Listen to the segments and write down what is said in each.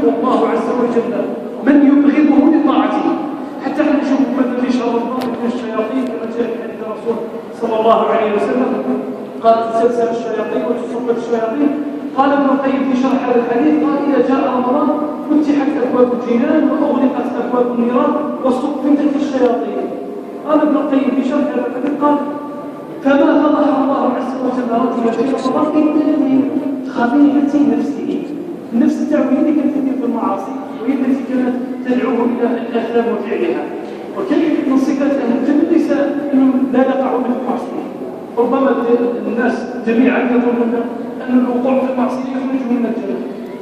يحب الله عز وجل من يبغضه لطاعته. حتى احنا نشوف مثلا في شر الله من الشياطين كما جاء في حديث الرسول صلى الله عليه وسلم قال تسلسل الشياطين وتصفت الشياطين. قال ابن القيم في شرح هذا الحديث قال إذا جاء رمضان فتحت أبواب الجنان وأغلقت أبواب النيران وصفدت الشياطين. قال ابن القيم في شرح هذا الحديث قال فما فضح الله عز وجل رجلا في رمضان إلا من خبيثة نفسه. النفس تاعو هي اللي كانت تدير في المعاصي وهي التي كانت تدعوه إلى الآثام وفعلها. وكذلك من صفات أهل الجنة ليس أنهم لا يقعون في المعصية. ربما الناس جميعا يظنون أن الوقوع في المعصية يخرجهم من الجنة،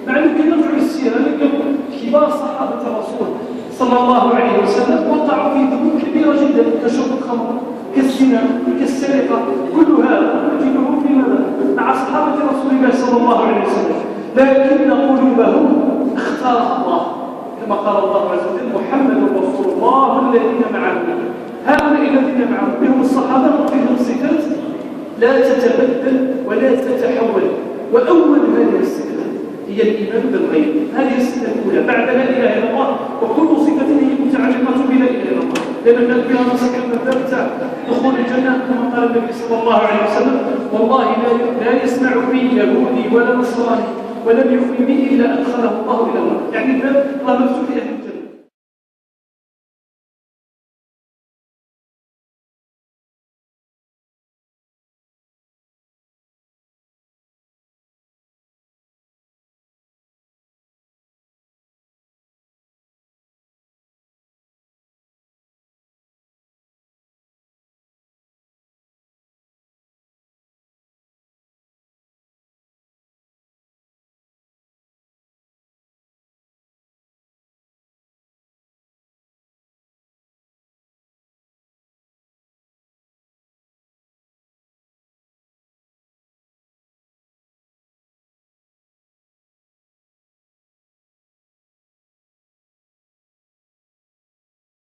مع أنه كي نرجع للسيرة نلقى كبار صحابة الرسول صلى الله عليه وسلم وقعوا في ذنوب كبيرة جدا كشرب الخمر كالزنا كالسرقة. كل هذا نجده في مع صحابة رسول الله صلى الله عليه وسلم، لكن قلوبهم اختارها الله كما قال الله عز وجل محمد رسول الله الذين معه. هؤلاء الذين معه بهم الصحابة فيهم صفات لا تتبدل ولا تتحول. وأول هذه الصفات هي الإيمان بالغيب. هذه الصفة الأولى بعد لا إله إلا الله، وكل صفة هي متعلقة بلا إله إلا الله، لأن بها نسكن الباب تاع دخول الجنة كما قال النبي صلى الله عليه وسلم والله لا يسمع بي يهودي ولا نصراني ولم يؤمن بي إلا أدخله الله إلى النار. يعني الباب الله مفتوح لأهل الجنة.